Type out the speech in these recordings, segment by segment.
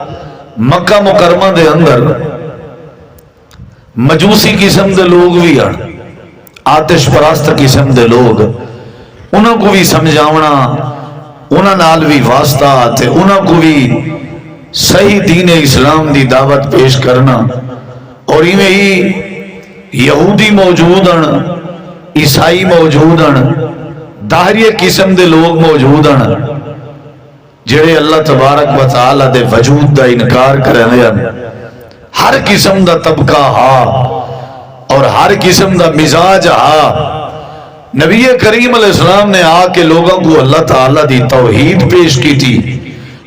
مکہ مکرمہ دے اندر مجوسی قسم دے لوگ بھی ہیں، آتش پرست قسم دے لوگ، انہوں کو بھی سمجھاونا، انہوں نال بھی واسطہ تے انہوں کو بھی صحیح دین اسلام دی دعوت پیش کرنا۔ اور ہی یہودی موجود ہیں، عیسائی موجود ہیں، داہری قسم دے لوگ موجود ہیں جڑے اللہ تبارک و تعالی دے وجود دا انکار کرنے ہیں۔ ہر قسم دا طبقہ ہا اور ہر قسم دا مزاج ہا۔ نبی کریم علیہ السلام نے آ کے لوگوں کو اللہ تعالی دی توحید پیش کی تھی،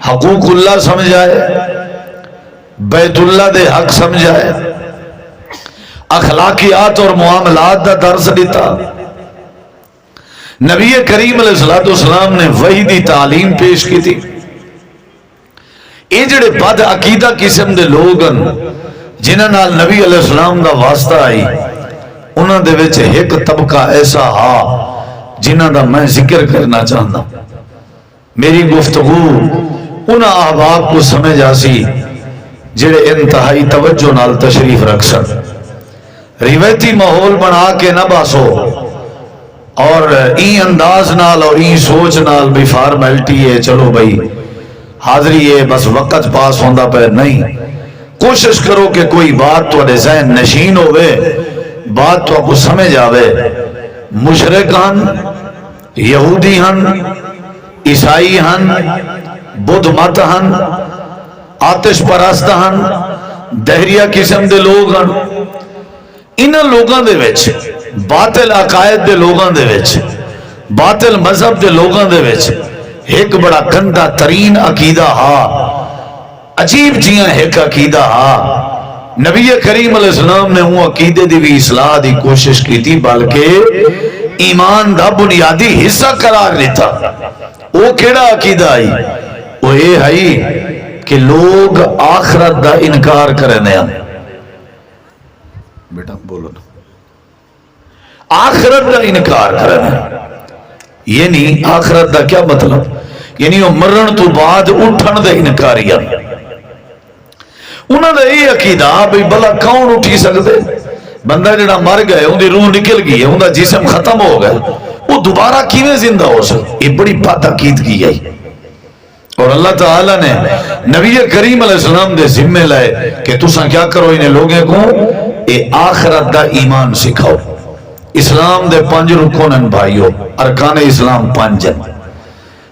حقوق اللہ سمجھائے، بیت اللہ دے حق سمجھائے، اخلاقیات اور معاملات دا درس دیتا۔ نبی کریم علیہ السلام نے وحی دی تعلیم پیش کی تھی۔ یہ جڑے بد عقیدہ قسم دے لوگ جنہاں نال نبی علیہ السلام دا واسطہ آئی، انہاں دے وچ ایک طبقہ ایسا ہا جنہاں دا میں ذکر کرنا چاہتا۔ میری گفتگو انہاں احباب کو سمجھ آسی جڑے انتہائی توجہ نال تشریف رکھ سن، روایتی ماحول بنا کے نہ باسو اور این انداز نال اور این سوچ نال بھی فارمیلٹی ہے، چلو بھائی حاضری ہے بس وقت پاس ہوندہ پہ نہیں۔ کوشش کرو کہ کوئی بات تو ذہن نشین ہوئے، بات تو آپ کو سمجھ آوے۔ مشرک ہن، یہودی ہن، عیسائی ہن، بدھ مت ہن، آتش پرست ہن، دہریہ قسم دے لوگ ہن، انہاں لوگاں دے وچ باطل عقائد دے لوگاں دے وچ، باطل مذہب دے لوگاں دے وچ ایک بڑا گندا ترین عقیدہ ہا، عجیب جیاں ایک عقیدہ ہا۔ نبی کریم علیہ السلام نے وہ عقیدے دی بھی اصلاح دی کوشش کی تھی، بلکہ ایمان دا بنیادی حصہ قرار لیتا۔ وہ کیڑا عقیدہ آئی؟ وہ یہ ہے کہ لوگ آخرت دا انکار کرنے ہیں۔ بیٹا بولو نا، آخرت دا انکار کرنے ہیں۔ یعنی آخرت دا کیا مطلب؟ یعنی وہ مرن تو بعد اٹھن دے انکاریاں۔ انہوں نے یہ عقیدہ بھئی بلا کون اٹھی سکتے؟ بندہ جڑا مر گئے، ان دی روح نکل گئی ہے، ان دا جسم ختم ہو گئے، وہ دوبارہ کیویں زندہ ہو سکتے؟ یہ بڑی بات عقیدگی ہے۔ اور اللہ تعالیٰ نے نبی کریم علیہ السلام دے ذمہ لائے کہ تساں کیا کرو انہیں لوگوں کو اے آخرت دا ایمان سکھاؤ۔ اسلام دے 5 رکن بھائیو، ارکان اسلام 5 ہیں۔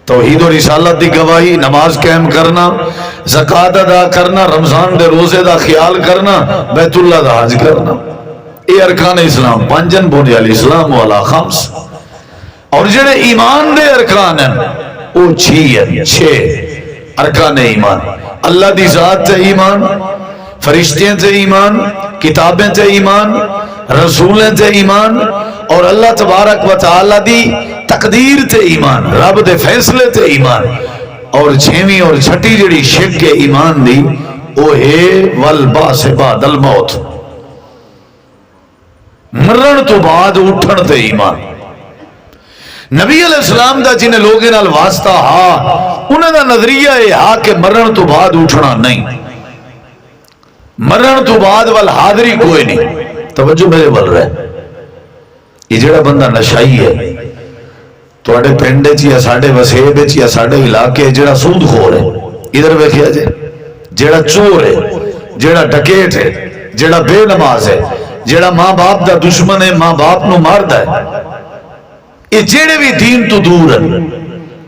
توحید و رسالت دی گواہی، نماز قائم کرنا، زکوٰۃ ادا کرنا، رمضان دے روزے دا خیال کرنا، بیت اللہ دا حج کرنا، یہ ارکان اسلام 5 ہیں۔ بنی الاسلام علی 5۔ اور جڑے ایمان دے ارکان ہیں وہ 6 ہیں، 6 ارکان ایمان۔ اللہ دی ذات تے ایمان، فرشتیں تے ایمان، کتابیں تے ایمان، رسولیں تے ایمان، اور اللہ تبارک و تعالی دی تقدیر تے ایمان، رب دے فیصلے تے ایمان۔ اور 6ویں اور 6ٹی جڑی شک ایمان دی وہ ہے والبعث بعد الموت، مرن تو بعد اٹھن تے ایمان۔ نبی علیہ السلام دا جنہیں لوگے نال واسطہ ہا، انہوں دا نظریہ ہے ہا کہ مرن تو بعد اٹھنا نہیں، مرن تو بعد والحاضری کوئی نہیں۔ توجہ میرے بل رہے، یہ جڑا بندہ نشائی ہے توڑے پینڈے چیا ساڑھے وسیبے چیا ساڑھے علاقے جڑا سود خور ہے، ادھر بیکھیا جائے، جڑا چور ہے، جڑا ڈکیٹ ہے، جڑا بے نماز ہے، جڑا ماں باپ دا دشمن ہے، ماں باپ نو ماردا ہے، یہ جڑے بھی دین تو دور ہے،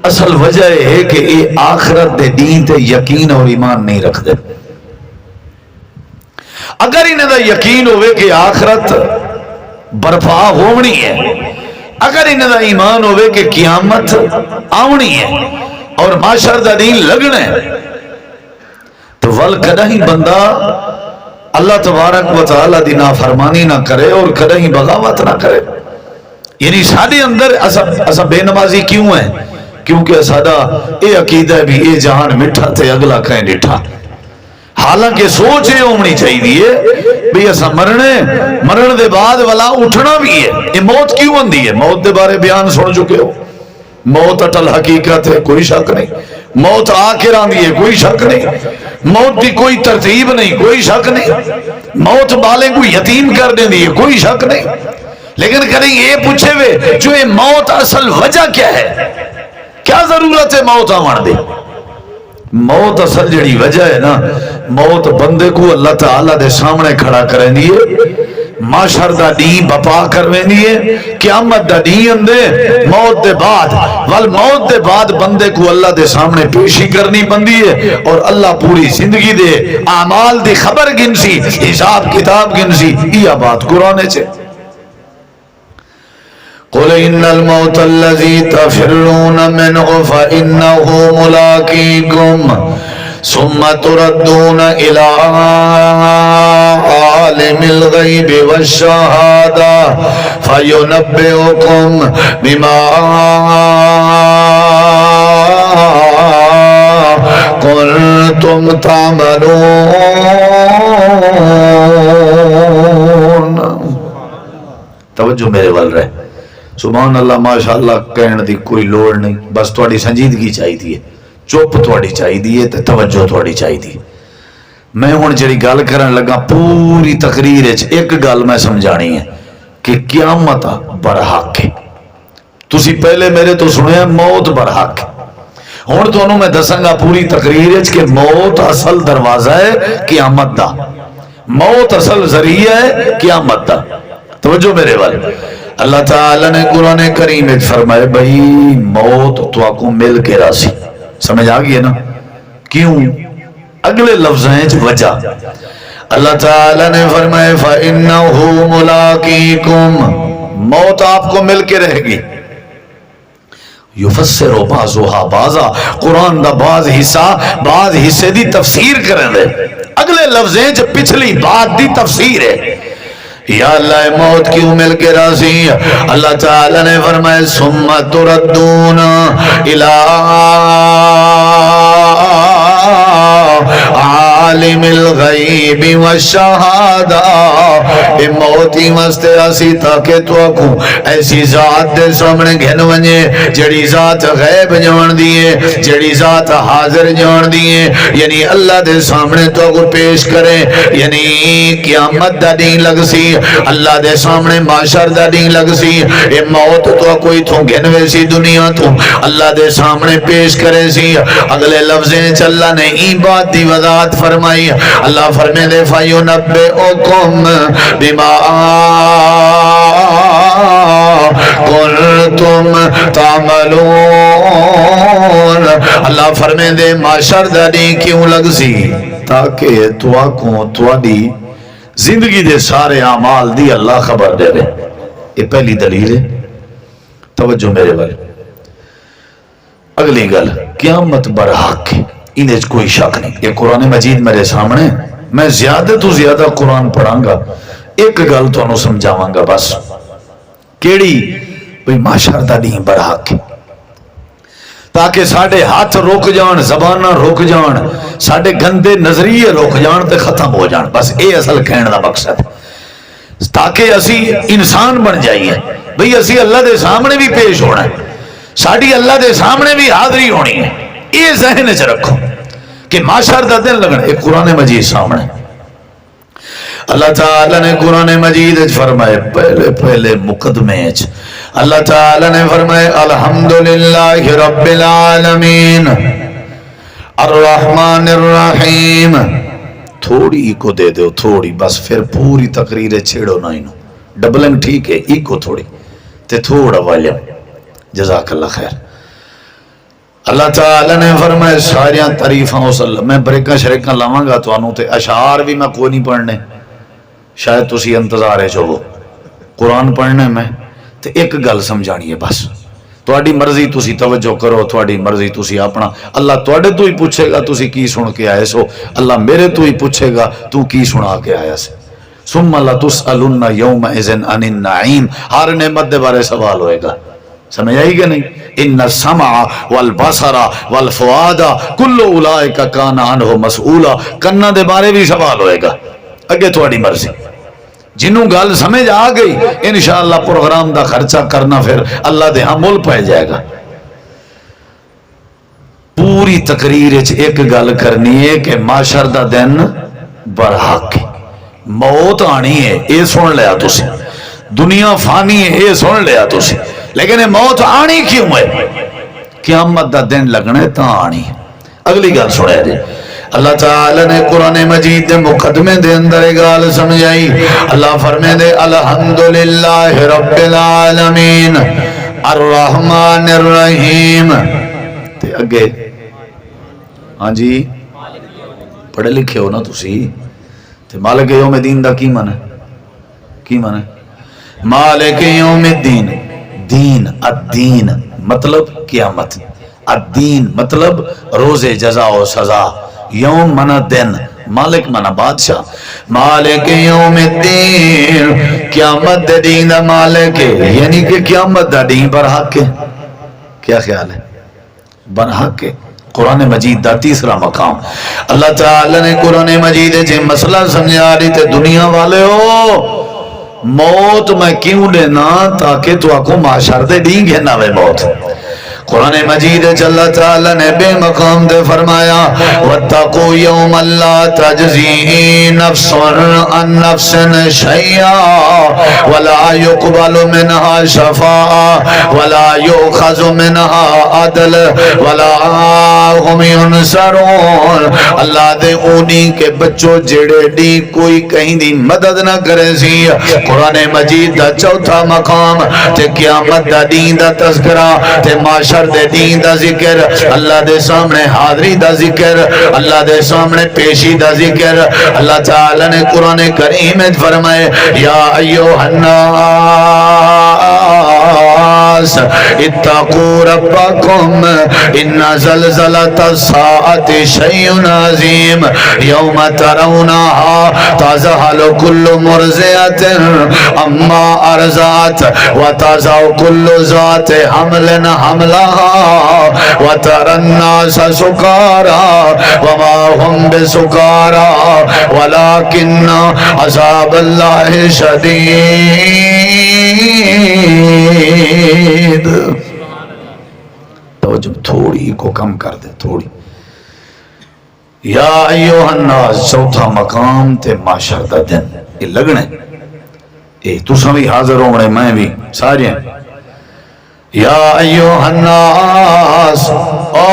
اصل وجہ ہے کہ یہ آخرت دے دین تے یقین اور ایمان نہیں رکھ دے۔ اگر انہیں دا یقین ہوئے کہ آخرت برپا ہونی ہے، اگر انہیں دا ایمان ہوئے کہ قیامت آونی ہے اور معاشر دا دین لگنا ہے، تو کدہیں بندہ اللہ تبارک و تعالی دی نافرمانی نہ کرے اور کدہیں بغاوت نہ کرے۔ یعنی سادے اندر اسا بے نمازی کیوں ہے؟ کیونکہ سادہ اے عقیدہ بھی اے جہان مٹھا تے اگلا کہیں ڈٹھا۔ حالانکہ سوچ یہ ہونی چاہیے بھی ایسا مرن دے بعد والا اٹھنا بھی ہے۔ یہ موت کیوں ہوندی ہے؟ موت دے بارے بیان سن چکے ہو، موت اٹل حقیقت ہے، کوئی شک نہیں۔ موت آ کے راندی ہے کوئی شک نہیں، موت دی کوئی ترتیب نہیں کوئی شک نہیں، موت بالے کو یتیم کر دیں دی کوئی شک نہیں، لیکن کہیں یہ پوچھے ہوئے جو یہ موت اصل وجہ کیا ہے، کیا ضرورت ہے موت آوان دے؟ موت اصل جڑی وجہ ہے نا، موت بندے کو اللہ تعالیٰ دے سامنے کھڑا کریں دیئے، معاشر دا دین بپا کرویں دیئے، قیامت دا دین اندے موت دے بعد، والموت دے بعد بندے کو اللہ دے سامنے پیشی کرنی بندی ہے، اور اللہ پوری زندگی دے اعمال دی خبر گنسی، حساب کتاب گنسی، یہ بات قرآن چھے۔ قل ان الموت الذي تفرون منه فانه ملاقيكم ثم تردون الى عالم الغيب والشهاده فينبئكم بما كنتم تعملون۔ توجہ میرے وال رہے، سبحان اللہ ماشاءاللہ کہنے دی کوئی لوڑ نہیں، بس تھوڑی سنجیدگی چاہی دی ہے، چپ تھوڑی چاہی دی ہے، توجہ تھوڑی چاہی دی ہے۔ میں ہون جڑی گل کرن لگا پوری تقریر ہے ایک گل میں سمجھانی ہے کہ قیامت برحق ہے۔ تسی پہلے میرے تو سنے موت برحق ہے، ہون تو انہوں میں دسنگا پوری تقریر ہے کہ موت اصل دروازہ ہے قیامت دا، موت اصل ذریعہ ہے قیامت دا۔ توجہ میرے والے، اللہ تعالیٰ نے قرآن کریم میں فرمائے بھئی موت تو آپ کو مل کے راسی، سمجھ آگئی ہے نا؟ کیوں؟ اگلے لفظ ہیں وجہ، اللہ تعالیٰ نے فرمائے فَإِنَّهُ مُلَاقِيكُمْ، موت آپ کو مل کے رہے گی۔ یفسر بعضها بعضا، قرآن دا بعض حصے دی تفسیر کریں دے، اگلے لفظ ہیں جو پچھلی بات دی تفسیر ہے۔ یا اللہ موت کیوں مل کے راضی؟ اللہ تعالیٰ نے فرمائے ثم تردون الی عالم الغیب والشہادہ، اے موتی مستے آسی تاکہ تو اکو ایسی ذات دے سامنے گھن ونجے جڑی ذات غیب جان دیئے، جڑی ذات حاضر جان دیئے، یعنی اللہ دے سامنے تو اکو پیش کریں، یعنی قیامت دا دین لگ سی، اللہ دے سامنے معاشر دا دین لگ سی، اے موت تو کوئی تھو گھنوے سی دنیا تو اللہ دے سامنے پیش کرے سی۔ اگلے لفظیں چلا نے این بات دی وضاحت فرمائی، اللہ فرمے دے فَيُنَبِّئُكُمْ بِمَا كُنْتُمْ تَعْمَلُونَ، اللہ فرمے دے معاشر دا دین کیوں لگ سی؟ تاکہ تو آکوں تو دی زندگی دے سارے اعمال دی اللہ خبر دے رہے۔ یہ پہلی دلیل ہے، توجہ میرے والے۔ اگلی گل قیامت برحق ہے، انہیں کوئی شک نہیں، یہ قرآن مجید میرے سامنے، میں زیادہ تو زیادہ قرآن پڑھاں گا، ایک گل تو انہوں سمجھاواں گا بس، کیڑی بھئی معاشر دا دین برحق ہے، تاکہ ساڑھے ہاتھ روک جان، زبانہ روک جان، ساڑھے گندے نظریے روک جان تے ختم ہو جان، بس اے اصل کہنے دا مقصد ہے، تاکہ اسی انسان بن جائیے، بھئی اسی اللہ دے سامنے بھی پیش ہونا ہے، ساڑھی اللہ دے سامنے بھی حاضری ہونی ہے، یہ ذہن وچ رکھو کہ معاشر دا دن لگنا، ایک قرآن مجید سامنے اللہ تعالیٰ نے قرآن مجید فرمائے پہلے مقدمے اللہ تعالیٰ نے فرمائے الحمدللہ رب العالمین الرحمن الرحیم، تھوڑی کو دے دو تھوڑی بس، پھر پوری تقریر چھیڑو نہ انہوں، ڈبلنگ ٹھیک ہے، ایکو تھوڑی تے تھوڑا والیم، جزاک اللہ خیر۔ اللہ تعالیٰ نے فرمائے ساریاں تعریفاں وسلم، میں بریکاں شریکاں لاواں گا تو انہوں تے اشعار بھی میں کوئی نہیں پڑھنے، شاید تسی انتظار ہے جو وہ قرآن پڑھنے میں تے ایک گل سمجھانی ہے بس، تواڈی مرضی تسی توجہ کرو، تواڈی مرضی تسی اپنا، اللہ تواڈے تو ہی پوچھے گا تسی کی سن کے آئے سو، اللہ میرے تو ہی پوچھے گا تو کی سنا کے آیا سے، ثم لتسألن یومئذ عن النعیم، ہر نعمت دے بارے سوال ہوئے گا، سمجھ آئی کہ نہیں؟ ان السمع والبصر والفؤاد کل اولئک کان عنہ مسئولا، کنا دے بارے بھی سوال ہوئے گا، اگے تھوڑی مرضی، جنہوں گل سمجھ آ گئی انشاءاللہ پروگرام دا خرچہ کرنا پھر اللہ دے ہاں مول پہ جائے گا۔ پوری تقریر ایک گل کرنی ہے کہ معاشر دا دن برحق ہے، موت آنی ہے یہ سن لیا تسی، دنیا فانی ہے یہ سن لیا تسی، لیکن یہ موت آنی کیوں ہے؟ قیامت دا دن لگنا ہے تا آنی ہے۔ اگلی گل سنیا جی، اللہ تعالی نے قرآن مجید دے مقدمے دے اندر ایک گل سمجھائی۔ اللہ فرمائے دے الحمدللہ رب العالمین الرحمن الرحیم، تے اگے ہاں جی پڑھے لکھے ہو نا تسی، تے مالک یوم الدین دا کی معنی کی معنی؟ مالک یوم الدین، دین الدین مطلب قیامت، الدین مطلب روز جزا و سزا، یوم منا دن، مالک منا بادشاہ، مالک یوم الدین قیامت دے دین دا مالک ہے، یعنی کہ قیامت دا دین برحق ہے۔ کیا خیال ہے؟ برحق ہے۔ قرآن مجید دا تیسرا مقام، اللہ تعالی نے قرآن مجید جے مسئلہ سمجھا رہی تے دنیا والے ہو، موت میں کیوں لینا؟ تاکہ تو آکو معاشر دے دیں گے نوے موت۔ قرآن مجید اللہ تعالی نے بے مقام دے فرمایا وَاتَّقُوا يَوْمَ اللَّا تَجْزِي نَفْسٌ عَن نَفْسٍ شَيْئًا وَلَا يُقْبَلُ مِنْهَا شَفَاعَةٌ وَلَا يُؤْخَذُ مِنْهَا عَدْلٌ وَلَا هُمْ يُنصَرُونَ۔ اللہ دے اونی کے بچوں جڑے دی کوئی کہیں دی مدد نہ کرے سی۔ قرآن مجید دا چوتھا مقام تے قیامت دا دین دا تذکرہ تے معاشر دے دین دا ذکر، اللہ دے سامنے حاضری دا ذکر، اللہ دے سامنے پیشی دا ذکر۔ اللہ تعالی نے قرآن کریم میں فرمائے یا ایوہ الناس اتقوا ربکم ان زلزلۃ الساعۃ شیء عظیم یوم ترونها تذہل کل مرضعۃ عما ارضعت وتضع کل ذات حمل حملها وترى الناس سكارى وما هم بسكارى ولكن عذاب الله شدید۔ توجہ تھوڑی کو کم کر دے، تھوڑی۔ یا ایوہ الناس چوتھا مقام تے معاشر دا دن، یہ لگنے تو سبھی حاضر ہونے، میں بھی سارے ہیں۔ یا ایوہ الناس، او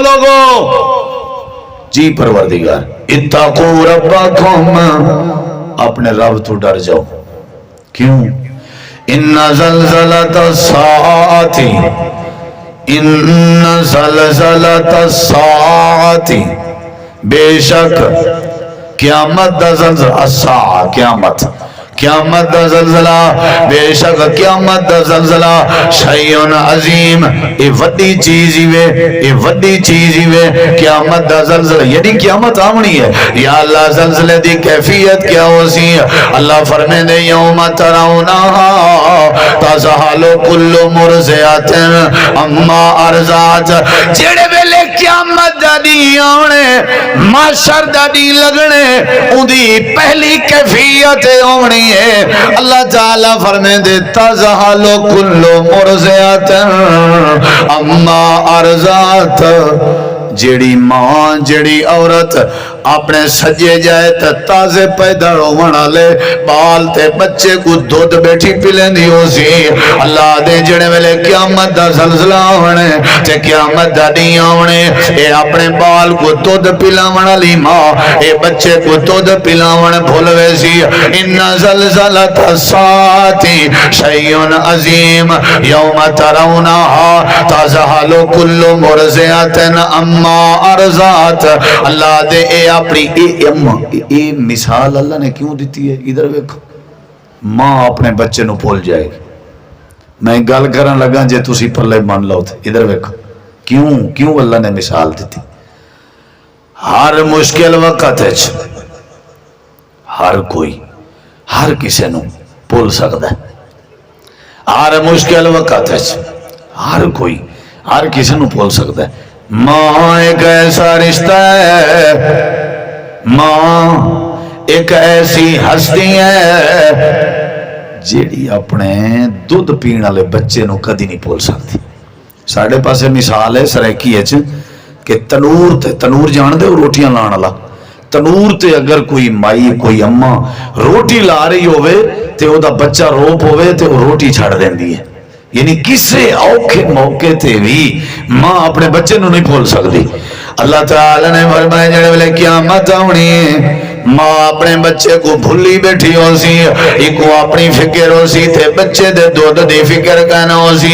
لوگو جی پروردگار اتقوا ربکم، اپنے رب تو ڈر جاؤ۔ کیوں؟ ان زلزلۃ الساعۃ، ان زلزلۃ الساعۃ، بے شک قیامت دا زلزلہ، الساعہ قیامت، قیامت دا زلزلہ، بے شک قیامت دا زلزلہ شیء عظیم، اے وڈی چیز ہی وے، اے وڈی چیز ہی وے قیامت دا زلزلہ، یعنی قیامت آمنی ہے۔ یا اللہ زلزلے دی کیفیت کیا ہو سی؟ اللہ فرمائے دے یوم ترونہا تذہل کل مرضعۃ عما ارضعت، جڑے ویلے قیامت دا دی آنے معاشر دا دی لگنے، ان دی پہلی کیفیت آنی ہے۔ اللہ تعالیٰ فرمائے دے تذہل کل مرضعۃ عما ارضعت، جیڑی ماں جیڑی عورت اپنے سجے جائے تازے پیدا ہونا لے بال تے بچے کو دودھ بیٹھی پلیں دی ہو سی۔ اللہ دے جڑے ویلے قیامت دا زلزلہ ہونے تے قیامت دا نہیں ہونے، اے اپنے بال کو دودھ پلاونا لی ماں اے بچے کو دودھ پلاونا بھولوے سی۔ ان زلزلۃ الساعۃ شیء عظیم یوم ترونہا تذہل کل مرضعۃ عما ارضعت۔ اللہ دے اے اپنی اے مثال اللہ نے کیوں دیتی ہے؟ ادھر ویکھو، ماں اپنے بچے نو بھول جائے گی۔ میں گل کرن لگا جے تسی پلے مان لو تے ادھر ویکھو کیوں اللہ نے مثال دیتی۔ ہر مشکل وقت ہے، ہر کوئی ہر کسی نو بھول سکتا ہے، ہر مشکل وقت ہے ہر کوئی ہر کسی نو بھول سکتا ہے۔ ماں ایک ایسا رشتہ ہے، ماں ایک ایسی ہستی ہے جیڑی اپنے دودھ پین والے بچے نو کدی نہیں بھول سکتی. ساڈے پاسے مثال ہے سریکی کہ تنور جان دے روٹیاں لان والا تنور تے اگر کوئی مائی کوئی اما روٹی لا رہی ہوئے تے او دا بچہ روپ ہوئے تے وہ روٹی چھڑ دیندی ہے. یعنی کسے اوکھے موقع تے بھی ماں اپنے بچے نو نہیں بھول سکتی. اللہ تعالی نے فرمایا جڑے ویلے قیامت آنی ہے ماں اپنے بچے کو بھولی بیٹھی ہو سی ایک اپنی فکر ہو سی تے بچے دے دودھ دی فکر کہنا ہو سی.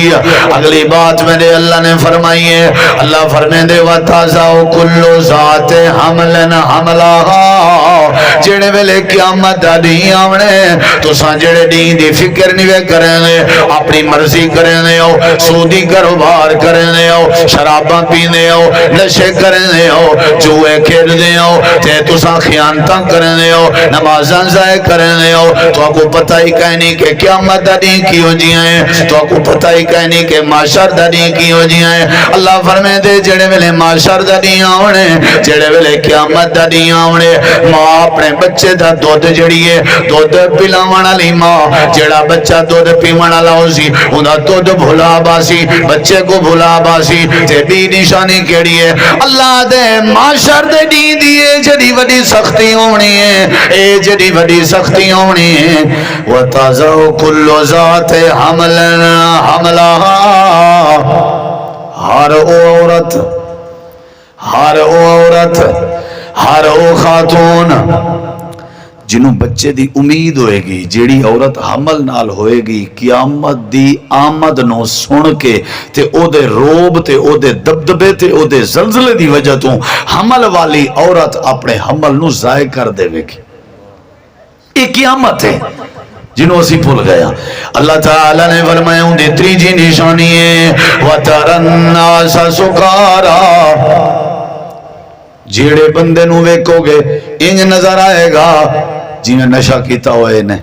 اگلی بات میرے اللہ نے فرمائی ہے. اللہ فرمائے دے وَتَضَعُ كُلُّ ذَاتٍ حَمْلٍ حَمْلَهَا جڑے ویلے قیامت دا دین آونے تساں جڑے دین دی فکر نہیں کریں گے اپنی مرضی کریں ہو سودی کاروبار کریں ہو شراباں پینے ہو نشے کریں ہو جوئے کھیلنے ہو تے تساں خیانتاں کرنے ہو نمازاں ضائع کرنے ہو تو آپ کو پتہ ہی کہنی کہ قیامت دا دین کی ہو جی ہیں تو آپ کو پتہ ہی کہنی کہ معاشر دا دین کی ہو جی ہیں. اللہ فرمائے دے جڑے ویلے معاشر دا دین آونے جڑے ویلے قیامت دا دین آونے ماں اپنے بچے دا دودھ جڑی ہے دودھ پلاوان والی ماں جڑا بچہ دودھ پیوان والا ہو سی انہاں دودھ بھلا باسی بچے کو بھلا باسی تے دی نشانی کیڑی ہے اللہ دے معاشر دے دین دیے جڑی وڈی سختی ہونی ہے اے جڑی وڈی سختی ہونی ہے. وَتَضَعُ كُلُّ ذَاتٍ حَمْلٍ حَمْلَهَا ہر عورت ہر او خاتون جنہوں بچے دی امید ہوئے گی جیڑی عورت حمل نال ہوئے گی قیامت دی آمد نو سن کے تے او دے روب تے او دے دبدبے تے او دے زلزلے دی وجہ تو حمل والی عورت اپنے حمل نو ضائع کر دے گی. یہ قیامت ہے جنہوں اسی بھول گیا. اللہ تعالیٰ نے فرمایا ان دی تریجی نشانی ہے وَتَرَ النَّاسَ سُكَارَى جیڑے بندے نو ویکھو گے انج نظر آئے گا جنہیں نشہ کیتا ہوئے نے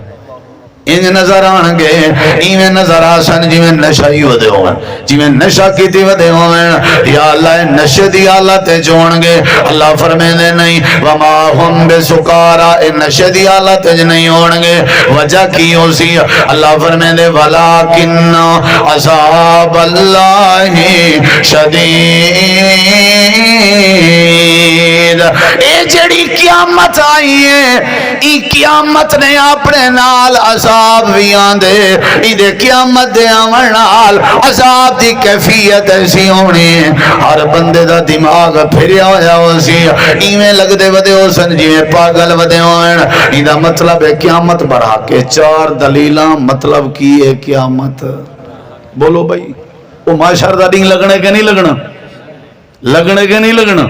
انج نظر آن گے ایویں نظر آسن جی میں نشہ ہی ودے ہوئے جی میں نشہ کیتی ودے ہوئے یا اللہ نشہ دی حالت جوڑ گے. اللہ فرمینے نہیں وما ہم بے سکارا نشہ دی حالت نہیں ہوڑ گے وجہ کی ہو سی اللہ فرمینے ولیکن عذاب اللہ شدید اے جڑی قیامت آئی ہے ای قیامت نے اپنے نال عذاب بھی آندے ایدے قیامت دے آمن نال عذاب دی کیفیت ایسی ہونی ہے ہر بندے دا دماغ پھریا ہویا ہو سی ایمیں لگ دے ودے ہو سن جی میں پاگل ودے ہوئن ایدہ مطلب ہے قیامت بڑھا کے 4 دلیلاں مطلب کی ہے قیامت. بولو بھائی وہ معاشر دا دین لگنے کے نہیں لگنا لگنے کے نہیں لگنا.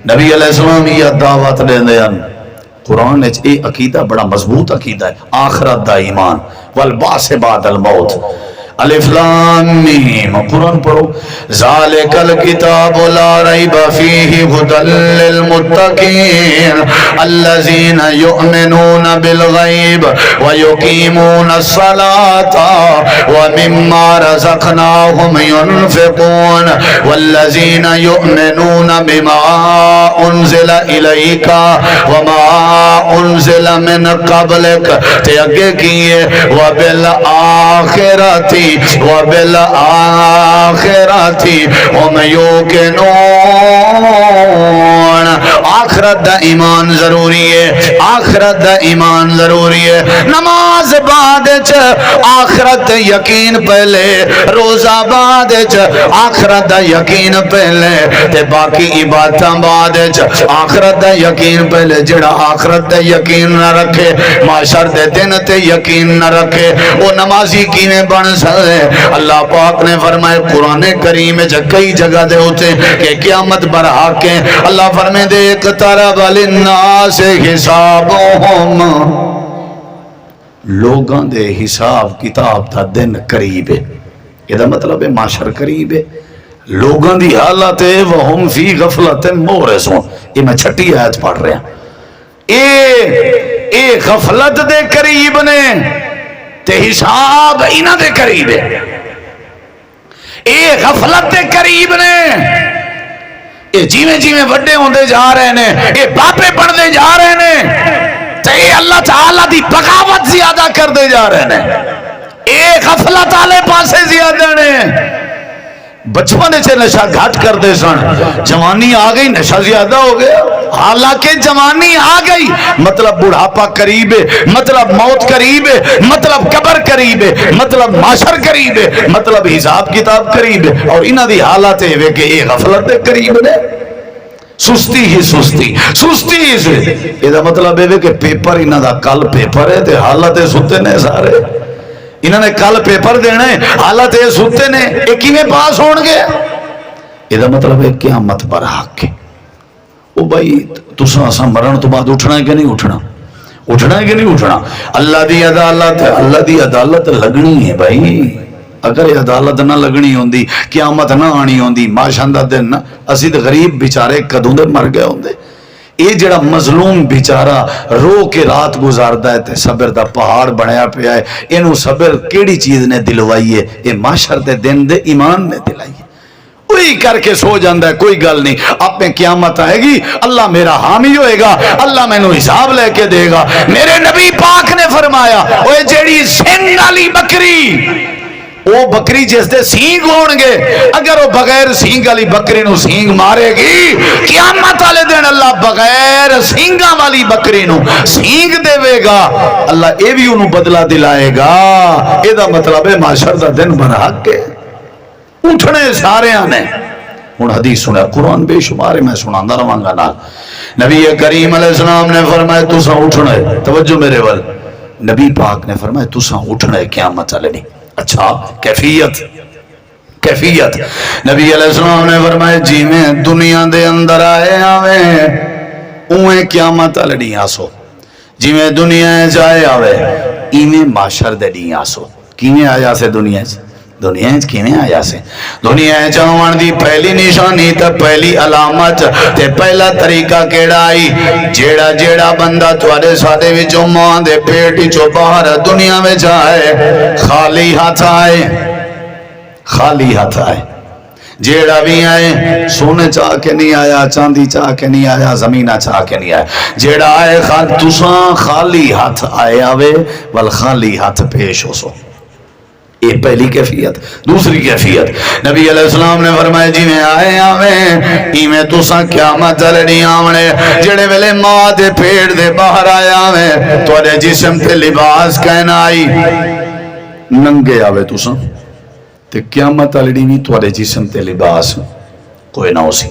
نبی علیہ السلام یہ دعوت دے دیان قرآن اے عقیدہ بڑا مضبوط عقیدہ ہے آخرت دا ایمان والبعث بعد الموت. الف لام میم قرآن پڑھو ذالک الکتاب لا ریب فیہ ھدی للمتقین الذین یؤمنون بالغیب ویقیمون الصلاة ومما رزقناہم ینفقون والذین یؤمنون بما انزل الیک وما انزل من قبلک تے اگے کیے وبالآخرتی وبالآخرت ہم یوقنون. آخرت دا ایمان ضروری ہے آخرت دا ایمان ضروری ہے. نماز بعد آخرت یقین پہلے روزہ بعد آخرت دا یقین پہلے تے باقی عبادتاں بعد آخرت دا یقین پہلے. جڑا آخرت دا یقین نہ رکھے معاشر دے دن تے یقین نہ رکھے وہ نمازی کیویں بن سکے. اللہ پاک نے فرمائے قرآن کریم میں کئی جگہ دے ہوتے کہ قیامت برحق کے اللہ فرمائے دے اقترب للناس حسابهم لوگاں دے حساب کتاب دا دن قریب ہے. یہ مطلب ہے معاشر قریب ہے لوگاں دی حالت ہے وہم فی غفلت مورثون. یہ میں چھٹی آیت پڑھ رہا اے غفلت دے قریب نے تے حساب انہاں دے قریب ہے. اے غفلت دے قریب نے اے جیویں جیویں وڈے ہوندے جا رہے نے اے باپے بڑھتے جا رہے نے تے اللہ تعالی دی بغاوت زیادہ کر دے جا رہے ہیں، ایک غفلت والے پاسے زیادہ نے۔ بچپن سے نشہ گھٹ کرتے سن، جوانی آ گئی نشہ زیادہ ہو گیا، حالانکہ جوانی آ گئی مطلب بڑھاپا قریب ہے، مطلب موت قریب ہے، مطلب قبر قریب ہے، مطلب معاشر قریب ہے، مطلب حساب کتاب قریب ہے، اور انہاں دی حالت ہے کہ یہ غفلت دے قریب نے، سستی ہی سستی، سستی ہی سستی۔ یہ مطلب ہے کہ پیپر انہاں دا کل پیپر ہے تے حالت ستے نے سارے، انہوں نے کل پیپر دینا ہے، حالت یہ سوتے نے، ایک ہی میں پاس ہون گے۔ یہ مطلب ہے قیامت پر حق ہے۔ او بھائی تساں اساں مرن تو بعد اٹھنا ہے کہ نہیں اٹھنا، اٹھنا ہے کہ نہیں اٹھنا؟ اللہ دی عدالت ہے، اللہ دی عدالت لگنی ہے بھائی۔ اگر یہ عدالت نہ لگنی ہوندی، قیامت نہ آنی ہوندی، معاشن دا دن نہ، اسی تے غریب بیچارے کدوں دے مر گئے ہوندے۔ یہ جڑا مظلوم بیچارہ رو کے رات گزاردا ہے تے صبر دا پہاڑ بنیا پیا ہے، اینو صبر کیڑی چیز نے دلوائی ہے؟ یہ معاشر دے دن دے ایمان نے دلائی ہے۔ وہی کر کے سو جاندہ ہے، کوئی گل نہیں، اب میں قیامت آئے گی، اللہ میرا حامی ہوئے گا، اللہ میں نو حساب لے کے دے گا۔ میرے نبی پاک نے فرمایا اوے جیڑی سنگ والی بکری، وہ بکری جس دے سینگ ہون گے، اگر وہ بغیر سینگ والی بکری نو سینگ مارے گی، قیامت والے دن اللہ بغیر سینگاں والی بکری نو سینگ دے گا، اللہ اے بھی انہوں بدلہ دلائے گا۔ اے دا مطلب ہے معاشر دا دن برحق کے اٹھنے سارے آنے۔ ہن حدیث سنا، قرآن بے شمار میں سناندہ رہاں نال۔ نبی کریم علیہ السلام نے فرمایا تساں اٹھنا ہے، توجہ میرے ول، نبی پاک نے فرمایا تساں اٹھنا ہے قیامت والے نہیں۔ اچھا کیفیت، کیفیت نبی علیہ السلام نے فرمایا جی میں دنیا دے اندر آئے آویں اویں قیامت لڑی آسو، جی میں دنیا جائے آوے ایویں معاشر دے ڈی آسو۔ کیویں آیا سے دنیا سے؟ دنیا کیویں آیا سے؟ دنیا چاہون دی پہلی نشانی تے پہلی علامت تے پہلا طریقہ کیڑا آئی؟ جیڑا جیڑا بندہ تواڈے ساڈے وچوں ماں دے پیٹ وچوں باہر دنیا میں جائے خالی ہاتھ آئے، خالی ہاتھ آئے، جیڑا بھی آئے سونے چاہ کے نہیں آیا، چاندی چاہ کے نہیں آیا، زمینہ چاہ کے نہیں آیا، جیڑا آئے تساں خالی ہاتھ آئے آوے ول خالی ہاتھ پیش ہو سو۔ یہ پہلی کیفیت۔ دوسری کیفیت نبی علیہ السلام نے فرمایا جی میں آئے آویں ایویں تساں قیامت لڑی آونے، جڑے ویلے ماں دے پیٹ دے باہر آیا آویں تواڈے جسم تے لباس کہنا آئی ننگے آوے تساں تے قیامت لڑی بھی تواڈے جسم تے لباس کوئی نہ ہو سی۔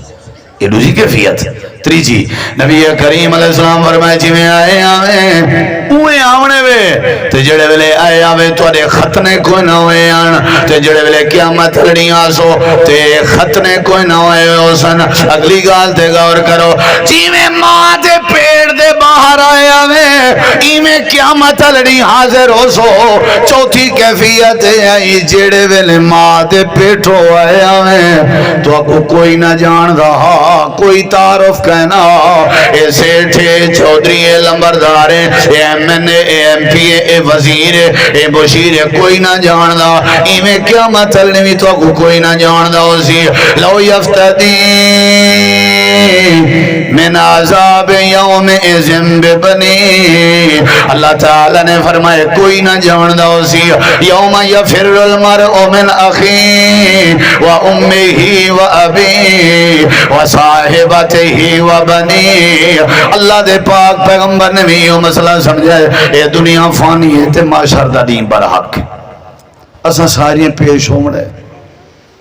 یہ دوسری کیفیت۔ تیجی نبی کریم علیہ السلام فرمائے جی میں آئے آویں اوے آونے وے تے جڑے ویلے آئے آویں تواڈے ختنے کوئی نہ ہوئے آن تے جڑے ویلے قیامت لڑی آسو تے ختنے کوئی نہ ہوئے ہو سن۔ اگلی گال تے غور کرو، جی میں ماں دے پیڑ دے باہر آئے آویں ایویں قیامت لڑی حاضر ہو سو۔ چوتھی کیفیت ہے جڑے ویلے ماں دے پیٹھو آئے آویں تو آپ کوئی نہ جان رہا، کوئی تعارف کہنا اے سیٹھے چودری اے لمبردار اے M N A M P A وزیر اے بشیر کوئی نہ جاندا، ایویں قیامت چلنے بھی تو کوئی نہ جاندا ہو سی۔ لو یفتدی من عذاب یوم اذن ببنی، اللہ تعالیٰ نے فرمائے کوئی نہ جاندا ہو سی یوم یفر المرء من اخی و امہ و ابی و صاحبتہ و بنی۔ اللہ دے پاک پیغمبر نے بھی یہ مسئلہ سمجھا ہے اے دنیا فانی ہے تے معاشر دا دین برحق ہے، اساں ساریاں پیش ہونے۔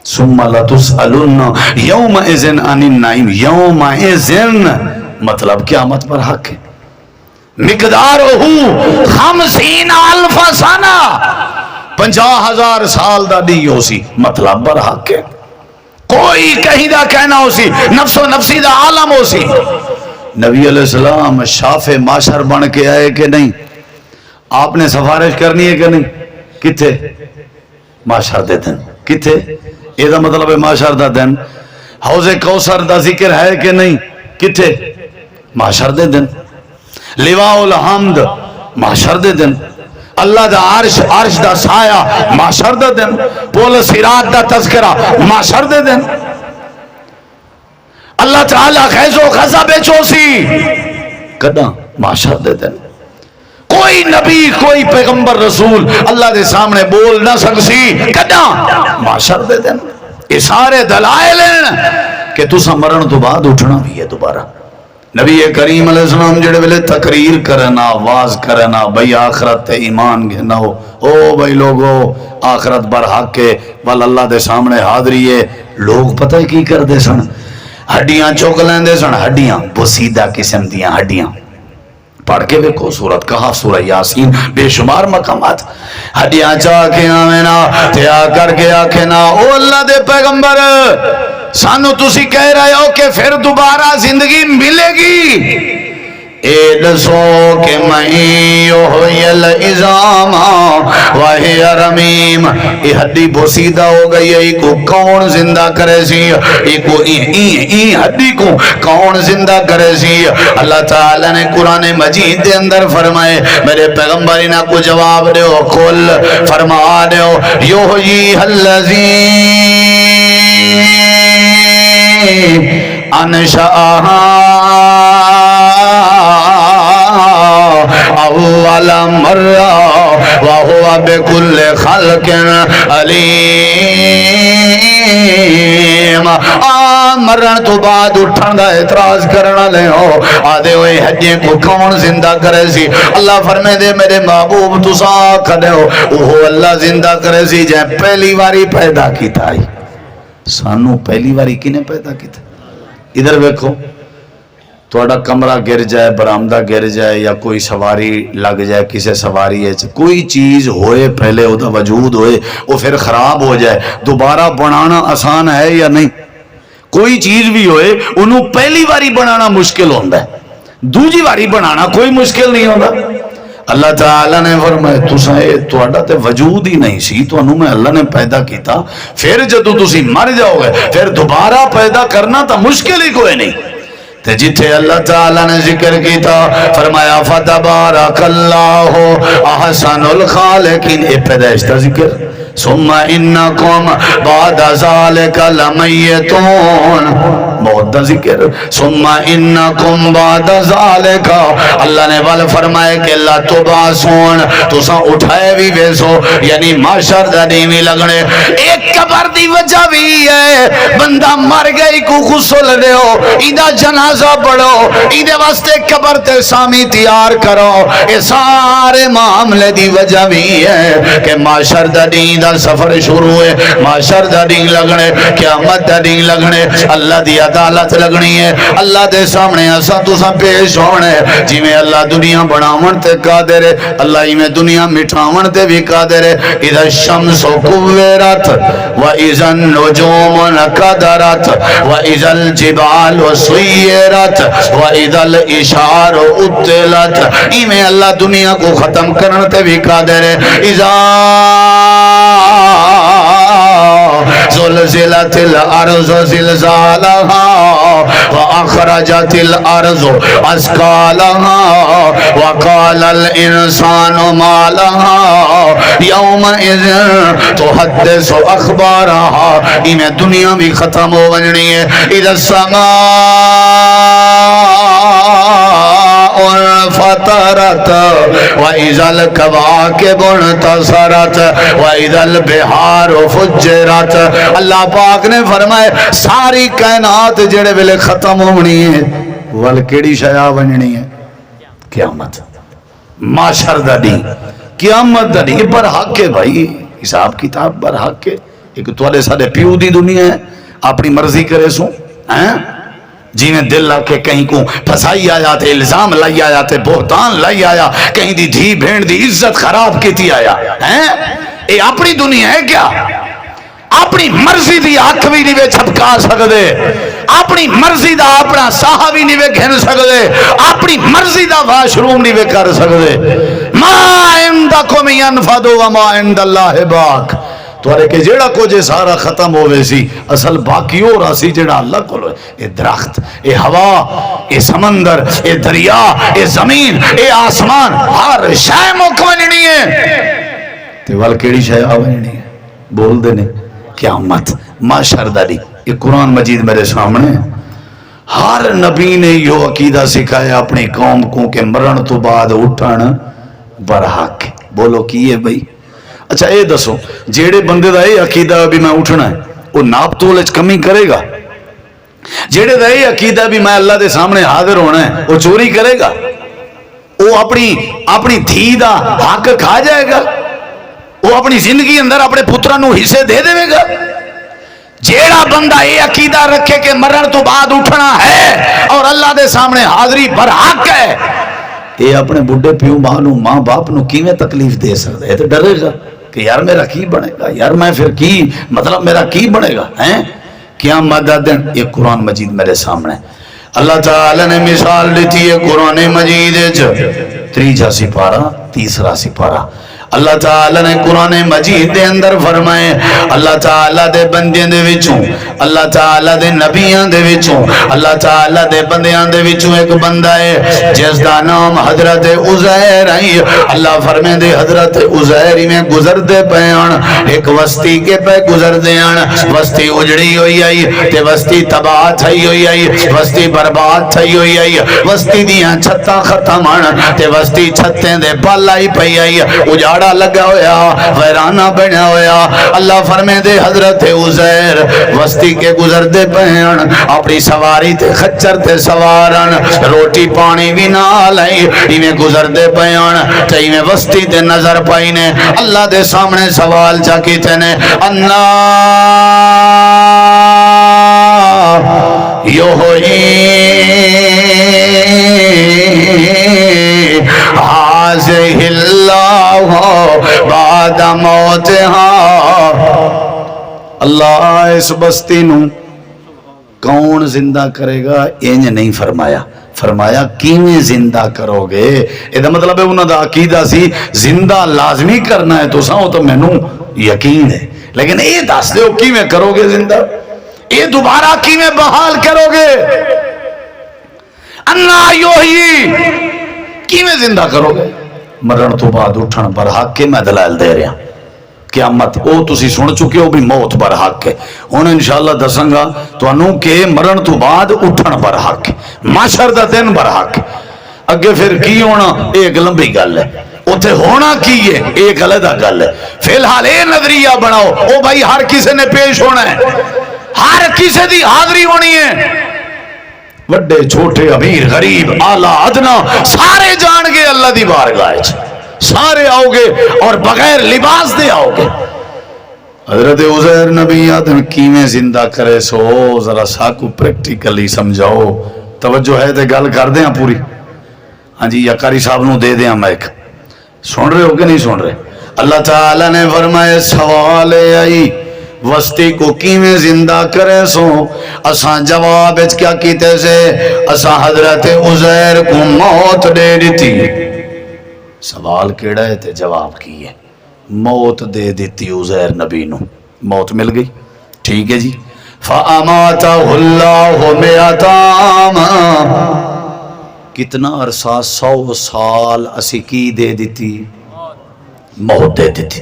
ثم لتسألن یومئذ عن النعیم، یومئذ مطلب قیامت پر حق ہے۔ مقدارہ 50,000 سنہ، 50,000 سال دا دی ہو سی، مطلب پر حق ہے۔ کوئی کہیں دا کہنا ہو سی، نفس و نفسی دا عالم ہو سی۔ نبی علیہ السلام شاف معاشر بن کے آئے کہ نہیں؟ آپ نے سفارش کرنی ہے کہ نہیں؟ کتھے؟ معاشر دے دن کتھے؟ یہ دا مطلب ہے معاشر دا دن۔ حوض کوثر دا ذکر ہے کہ نہیں؟ کتھے؟ معاشر دے دن۔ لواء الحمد معاشر دے دن۔ اللہ دا عرش، عرش دا سایہ معاشر دے دن۔ پول صراط دا تذکرہ معاشر دے دن۔ اللہ تعالیٰ خیز و غضب چوسی کداں؟ معاشر دے دن۔ کوئی نبی کوئی پیغمبر رسول اللہ دے سامنے بول نہ سکسی کداں معاشر دے دن یہ سارے دلائل ہیں کہ تسا مرن تو بعد اٹھنا بھی ہے دوبارہ نبی کریم علیہ السلام جڑے ویلے تقریر کرنا آواز کرنا بھئی آخرت تے ایمان گھنا ہو او بھئی لوگو آخرت برحق کے وال اللہ دے سامنے حاضری ہے لوگ پتہ ہے کی کر دے سن ہڈیاں چوک لیں دے سن ہڈیاں بسیدہ قسم دیاں ہڈیاں پڑھ کے دیکھو سورت کہا سورہ یاسین بے شمار مقامات ہڈیاں چاہ کے آمینا تیا کر کے آکھنا او اللہ دے پیغمبر سانو تسی کہہ رہے ہو کہ پھر دوبارہ زندگی ملے گی اے دسو کہ میں یحیی العظام وہی رمیم یہ ہڈی بوسیدہ ہو گئی ہے کو کون زندہ کرے سی کو ہڈی کو کون زندہ کرے سی اللہ تعالیٰ نے قرآن مجید دے اندر فرمائے میرے پیغمبر انہاں کو جواب دیو کل فرما دیو یحیی الذی انشأہا اول مرہ وہو بکل خلق علیم مرن تو بعد اٹھن دا اعتراض کرنا لے ہو آدھے ہوئے حجیں کو کون زندہ کرے سی اللہ فرمے دے میرے محبوب تو ساکھ دے ہو وہ اللہ زندہ کرے سی جائے پہلی واری پیدا کی تھا سانو پہلی واری کینے پیدا کی تھا ادھر بیکھو توڑا کمرہ گر جائے برآمدہ گر جائے یا کوئی سواری لگ جائے کسے سواری ہے کوئی چیز ہوئے پہلے وہ وجود ہوئے وہ پھر خراب ہو جائے دوبارہ بنانا آسان ہے یا نہیں کوئی چیز بھی ہوئے انہوں پہلی واری بنانا مشکل ہوتا ہے دوسری واری بنانا کوئی مشکل نہیں ہوتا اللہ تعالیٰ نے فرمایا توڑا تے وجود ہی نہیں سی تو انہوں میں اللہ نے پیدا کیتا پھر جدو تسی مر جاؤ گے پھر دوبارہ پیدا کرنا تا مشکل ہی کوئی نہیں تے جتھے اللہ تعالیٰ نے ذکر کیتا فرمایا فتبارک اللہ احسن الخالقین اے پیدائش تا ذکر ثم انکم بعد ذالک لمیتون موت دا ذکر ثم انکم بعد ذالک اللہ نے وال فرمائے کہ اللہ تباسون تو سا اٹھائے بھی ویسو یعنی معاشر دا دیمی لگنے ایک قبر دی وجہ بھی ہے بندہ مر گئی کو غسل دے ہو ایدہ جنازہ پڑھو ایدے واسطے قبر تے سامی تیار کرو یہ سارے معاملے دی وجہ بھی ہے کہ معاشر دا دین دا سفر شروع ہے معاشر دا دین لگنے قیامت دا دین لگنے اللہ دی عدالت لگنی ہے اللہ دے سامنے ایسا تو سا پیش ہونے جی میں اللہ دنیا بناون تے قادر ہے اللہ ہی میں دنیا مٹھاون تے بھی قادر ہے اذا الشمس کویرت و اذا النجوم نقدرت و اذا الجبال سیرت و اذا الاشار اطلت ہی میں اللہ دنیا کو ختم کرنے تے بھی قادر ہے اذا زلزلت الارض زلزالها واخرجت الارض اثقالها وقال الانسان ما لها يومئذ تحدث اخبارها یہ میں دنیا بھی ختم ہو ونی ہے اذا السماء فطرت وَإِذَا الْكَوَاكِبُ انْتَصَرَتْ وَإِذَا الْبِحَارُ فُجِّرَتْ اللہ پاک نے فرمائے ساری کائنات جڑے ویلے ختم ہونی ہے ول کیڑی شیا بننی ہے قیامت معاشر دا دین قیامت دا دین پر حق ہے بھائی حساب کتاب پر حق ہے ایک توڑے سارے پیو دی دنیا ہے اپنی مرضی کرے سو جی میں دل لگ کے کہیں کو پھسائی آیا تھے الزام لائی آیا تھے بہتان لائی آیا کہیں دی دھی بھیڑ دی عزت خراب کی تھی آیا اے اپنی دنیا ہے کیا اپنی مرضی دی آنکھ بھی نہیں وے چھپکا سکدے اپنی مرضی دا اپنا ساہا بھی نہیں وے گھن سکدے اپنی مرضی دا واش روم نہیں وے کر سکدے ما عندکم ینفد وما عند اللہ باق توارے کہ جیڑا کو جے سارا ختم ہوئے سی اصل باقی ہو رہا سی جیڑا اللہ کو لوئے اے درخت اے ہوا اے سمندر اے دریا اے زمین اے آسمان ہر شے مکملنی ہے تیوال کیڑی شے آوینی ہے بول دینے قیامت معاشر داری یہ قرآن مجید میرے سامنے ہر نبی نے یہ عقیدہ سکھایا اپنی قوم کو کہ مرن تو بعد اٹھن برحق ہے. بولو کی ہے بھائی؟ اچھا یہ دسو جیڑے بندے دا یہ عقیدہ بھی میں اٹھنا ہے وہ ناپ تول وچ کمی کرے گا؟ جیڑے دا یہ عقیدہ بھی میں اللہ دے سامنے حاضر ہونا ہے وہ چوری کرے گا؟ وہ اپنی دھی دا حق کھا جائے گا؟ وہ اپنی زندگی اندر اپنے پتروں نو حصے دے دے گا؟ جیڑا بندہ یہ عقیدہ رکھے کہ مرن تو بعد اٹھنا ہے اور اللہ دے سامنے حاضری برحق ہے، یہ اپنے بڈھے پیو ماں باپ نو کیویں تکلیف دے سکتا ہے؟ تو ڈرے گا کہ یار میرا کی بنے گا، یار میں پھر کی مطلب میرا کی بنے گا ہیں؟ کیا مدد دیں؟ یہ قرآن مجید میرے سامنے اللہ تعالی نے مثال دیتی ہے قرآن مجید 3 سپارہ 3 سپارہ. اللہ تعالی نے قرآن مجید دے اندر فرمائے اللہ تعالی دے بندیاں دے وچوں، اللہ تعالی دے نبیاں دے وچوں، اللہ تعالی دے بندیاں دے وچوں ایک بندہ ہے جس دا نام حضرت عزیر ہے. اللہ فرمائے دے حضرت عزیر میں گزر دے پیان ایک وستی کے پہ گزر دیان، وستی اجڑی ہوئی آئی تے وستی تباہ تھئی ہوئی آئی، وستی برباد تھئی ہوئی آئی، وستی دیاں چھتاں ختم آن تے وستی چھتیں دے پل آئی پئی آئی، اجاڑ لگا ہویا ویرانہ بنا ہویا. اللہ فرمے دے حضرت عزیر وستی کے گزر دے پہن اپنی سواری تے خچر تے سوارن روٹی پانی بھی نہ لائی ایویں گزر دے پہن تے ایویں وستی تے نظر پائی نے اللہ دے سامنے سوال چا کیتے نے انا یوہی حاضر اللہ بعد موتہا. اللہ اس بستی نو کون زندہ کرے گا انج نہیں فرمایا، فرمایا کیویں زندہ کرو گے. یہ مطلب ہے انہوں دا عقیدہ سی زندہ لازمی کرنا ہے تو ساں تو مینوں یقین ہے، لیکن یہ دس دیو کیویں کرو گے زندہ، یہ دوبارہ کیویں بحال کرو گے؟ انا یوہی کیویں زندہ کرو گے؟ مرن تو بعد اٹھن برحق کے میں دلائل دے رہا قیامت او تسی سن چکے ہو بھی موت برحق ہے. ہن انشاءاللہ دساں گا تانوں کہ مرن تو بعد اٹھن برحق ہے، محشر دا دن برحق ہے. اگے پھر کی ہونا ایک لمبی گل ہے، اوتھے ہونا کی ہے ایک علیحدہ گل ہے. فی الحال اے نظریہ بناؤ او بھائی ہر کسی نے پیش ہونا ہے، ہر کسی دی حاضری ہونی ہے، وڈے چھوٹے امیر غریب اعلیٰ ادنا سارے جان گے اللہ دی بارگاہ وچ، سارے آؤ گے اور بغیر لباس دے آؤ گے. حضرت عزیر نبی آدم کیویں زندہ کرے سو ذرا ساکو پریکٹیکلی سمجھاؤ. توجہ ہے تے گل کر دیاں پوری؟ ہاں جی یا قاری صاحب نو دے دیاں مائک، سن رہے ہو کہ نہیں سن رہے؟ اللہ تعالی نے فرمایا سوال آئی وستی کو کیویں زندہ کرے سو. اساں جواب اچ کیا کیتے سے اساں حضرت عزیر کو موت دے دیتی. سوال کیڑا ہے تے جواب کی ہے؟ موت دے دیتی عزیر نبی نو، موت مل گئی. ٹھیک ہے جی. فَأَمَاتَهُ اللَّهُ مِئَةَ عَامٍ کتنا عرصہ 100 سال اسی کی دے دیتی؟ موت دے دیتی.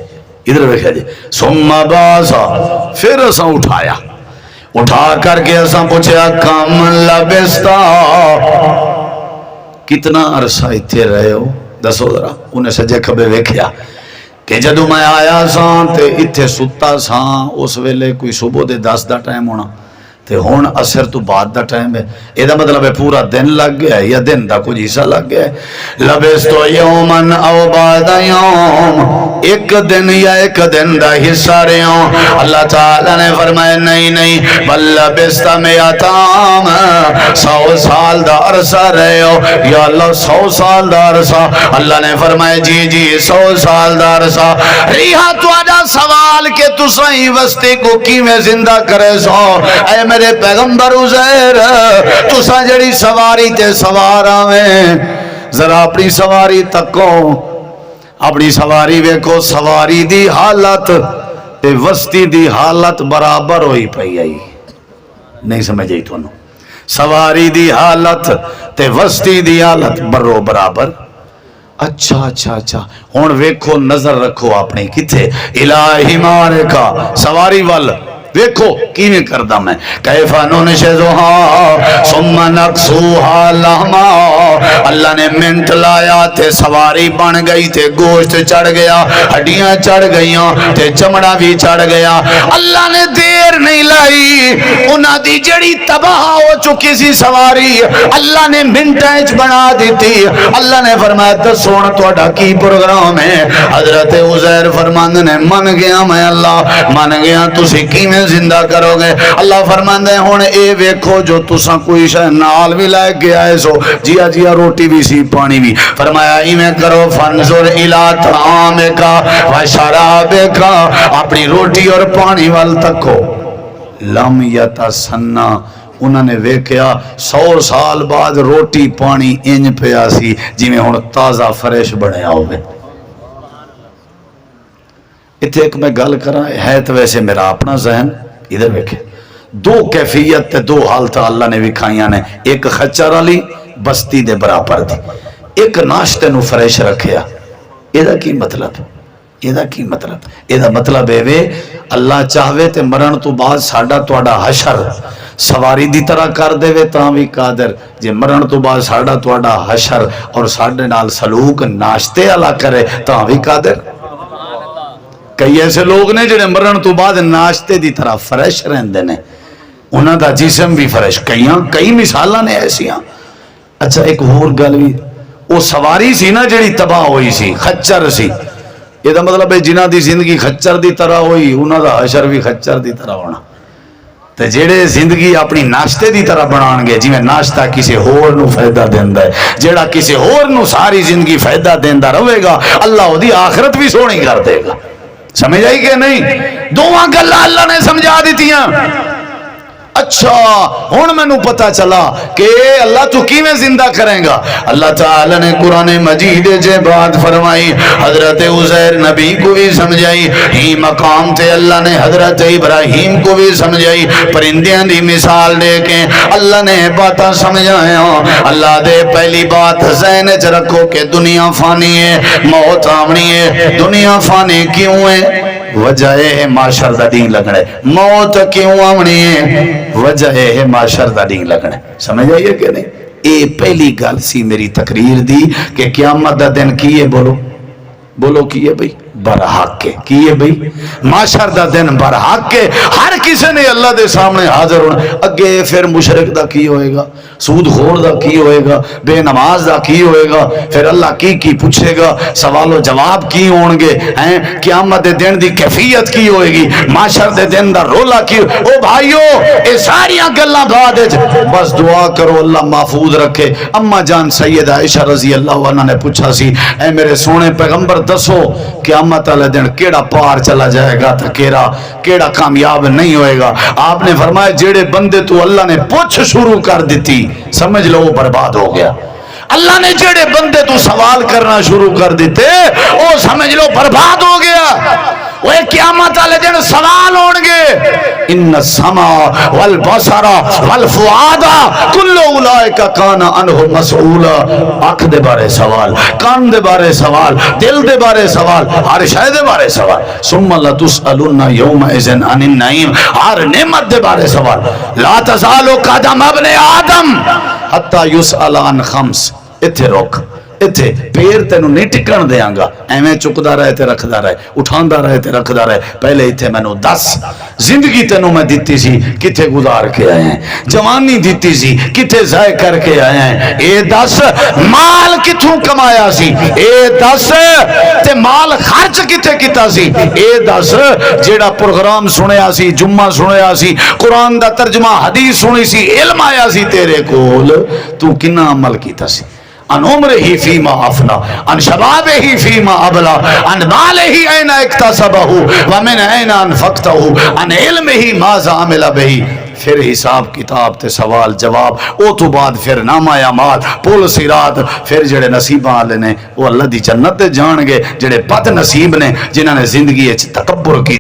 ادھر دیکھا جی ثم باسا پھر اساں اٹھایا، اٹھا کر کے اساں پوچھا کم لبستا کتنا عرصہ اتھے رہے ہو؟ دسو ذرا. انہیں سجے کھبے ویکھیا کہ جدو میں آیا ساں تے اتھے ستا ساں اس ویلے کوئی صبح دے 10 دا ٹائم ہونا تے ہون عصر تو بعد دا ٹائم ہے. یہ مطلب ہے پورا دن لگ گیا ہے یا دن دا کچھ حصہ لگ گیا ہے. لبستو یومن او بعد یوم ایک دن یا ایک دن دا حصہ رہے ہوں. اللہ تعالیٰ نے فرمایا نہیں نہیں بل لبست مئات عام 100 سال دا عرصہ رہے ہو. یا اللہ 100 سال دا عرصہ؟ اللہ نے فرمایا جی جی 100 سال دا عرصہ. ریحا تو آجا سوال کہ تو صحیح وستی کو کیویں زندہ کرے سو؟ اے میرے پیغمبر عزیر تو سا جڑی سواری تے سوارا میں ذرا اپنی سواری تکو، اپنی سواری ویکھو سواری دی حالت تے وستی دی حالت برابر ہوئی پئی آئی. نہیں سمجھ آئی تو سواری دی حالت تے وستی دی حالت برو برابر. اچھا اچھا اچھا ہون ویکھو نظر رکھو اپنی کتھے الہی مارے کا سواری وال ویکھو کیویں کردا میں کیفا ننشزھا ثم نکسوھا لحما اللہ نے منٹ لایا تے سواری بن گئی تے گوشت چڑھ گیا ہڈیاں چڑھ گئیاں تے چمڑا بھی چڑھ گیا اللہ نے دیر نہیں لائی انہاں دی جڑی تباہ ہو چکی سی سواری اللہ نے منٹاں وچ بنا دیتی اللہ نے فرمایا دسو ہن تہاڈا کی پروگرام ہے حضرت عزیر فرماندے نے من گیا میں اللہ من گیا تسی کیویں زندہ کرو گے اللہ فرماندے ہن اے ویکھو جو تساں کوئی شے نال بھی لے کے آئے سو جیا جیا روٹی بھی سی پانی بھی فرمایا ایویں کرو فانظر الی طعامک و شرابک اپنی روٹی اور پانی وال تکو لم یتسنہ انہوں نے ویکھیا 100 سال بعد روٹی پانی انج پیا سی جی میں ہن تازہ فریش بنیا ہوئے اتنے ایک میں گل کراں ہے تو ویسے میرا اپنا ذہن ادھر ویکھے دو کیفیت تے دو حالت اللہ نے وکھائیاں نے ایک خچر والی بستی دے برابر دی ایک ناشتے نو فریش رکھیا یہ کی مطلب یہ مطلب ہے اللہ چاہوے تے مرن تو بعد ساڈا تہاڈا حشر سواری دی طرح کر دے وے تاں بھی قادر جے مرن تو بعد ساڈا تہاڈا حشر اور ساڈے نال سلوک ناشتے والا کرے تاں بھی قادر کئی ایسے لوگ نے جڑے مرن تو بعد ناشتے دی طرح فریش رہندے نے انہاں دا جسم بھی فریش کئی مثالاں نے ایسیاں اچھا ایک اور گل بھی وہ سواری سی نا جڑی تباہ ہوئی سی خچر سی یہ دا مطلب ہے جنہ دی زندگی خچر دی طرح ہوئی انہاں دا حشر بھی خچر دی طرح ہونا تے جڑے زندگی اپنی ناشتے دی طرح بنان گے جویں ناشتہ کسی ہور نو فائدہ دیندا ہے جیڑا کسی ہور نو ساری زندگی فائدہ دیندا رہے گا اللہ اودی آخرت بھی سونی کر دے گا سمجھ آئی کہ نہیں دوواں گلاں اللہ نے سمجھا دتیاں اچھا ہن مینوں پتہ چلا کہ اللہ تو کیویں زندہ کرے گا اللہ تعالی نے قرآن مجید سے بات فرمائی حضرت عزیر نبی کو بھی سمجھائی ہی مقام تے اللہ نے حضرت ابراہیم کو بھی سمجھائی پرندیاں دی مثال دے کے اللہ نے باتاں سمجھایا اللہ دے پہلی بات ذہن وچ رکھو کہ دنیا فانی ہے موت آونی ہے دنیا فانی کیوں ہے وجہ ہے معاشر دا دین لگنے موت کیوں آونی ہے وجہ ہے معاشر دا دین لگنے سمجھ آئیے کہ نہیں اے پہلی گل سی میری تقریر دی کہ قیامت دا دن کیے بولو کیے بھئی برحق کے کیے بھئی معاشر دا دن برحق کے ہر کسی نے اللہ دے سامنے حاضر ہونا اگے پھر مشرک دا کی ہوئے گا سود خور دا کی ہوئے گا بے نماز دا کی ہوئے گا پھر اللہ کی پوچھے گا سوال و جواب کی ہون گے قیامت دے دن دی کیفیت کی ہوئے گی معاشر دے دن دا رولا کی او بھائیو اے ساریاں گلاں بعد بس دعا کرو اللہ محفوظ رکھے اما جان سیدہ عائشہ رضی اللہ عنہ نے پوچھا سی اے میرے سونے پیغمبر دسو قیامت والے دن کیڑا پار چلا جائے گا تو کیڑا کامیاب نہیں ہوئے گا آپ نے فرمایا جیڑے بندے تو اللہ نے پوچھ شروع کر دیتی سمجھ لو وہ برباد ہو گیا اللہ نے جیڑے بندے تو سوال کرنا شروع کر دیتے وہ سمجھ لو برباد ہو گیا وہ قیامت والے دن سوال ہون گے ان السمع والبصر والفؤاد کل اولئک کان عنہ مسئولا آنکھ دے بارے سوال کان دے بارے سوال دل دے بارے سوال ہر شے دے بارے سوال ثم لتسألن یومئذ عن النعیم ہر نعمت دے بارے سوال لا تزال قدم ابن آدم حتی یسأل عن خمس اتھے روک اتھے پیر تینوں نہیں ٹکن دیاں گا ایویں چکدا رہے تے رکھدا رہے اٹھاندا رہے تے رکھدا رہے پہلے اتھے مینوں دس زندگی تینوں میں دتی سی کتھے گزار کے آئے ہیں جوانی دتی سی کتھے ضائع کر کے آئے ہیں اے دس مال کتھوں کمایا سی اے دس تے مال خرچ کتھے کیتا سی اے دس جیڑا پروگرام سنیا سی جمعہ سنیا سی قرآن دا ترجمہ حدیث سنی سی علم آیا سی تیرے کول تو کنا عمل کیتا سی ان عمرہ فیما افنا ان شبابہ فیما ابلا ان مالہ این اکتسبہ ومن این انفقتہ ان علمہ ماذا عمل بہی پھر حساب کتاب تے سوال جواب او تو بعد پھر نامہ اعمال پل صراط پھر جڑے نصیباں والے نے وہ اللہ دی جنت تے جان گے جڑے بد نصیب نے جنہاں نے زندگی وچ تکبر کی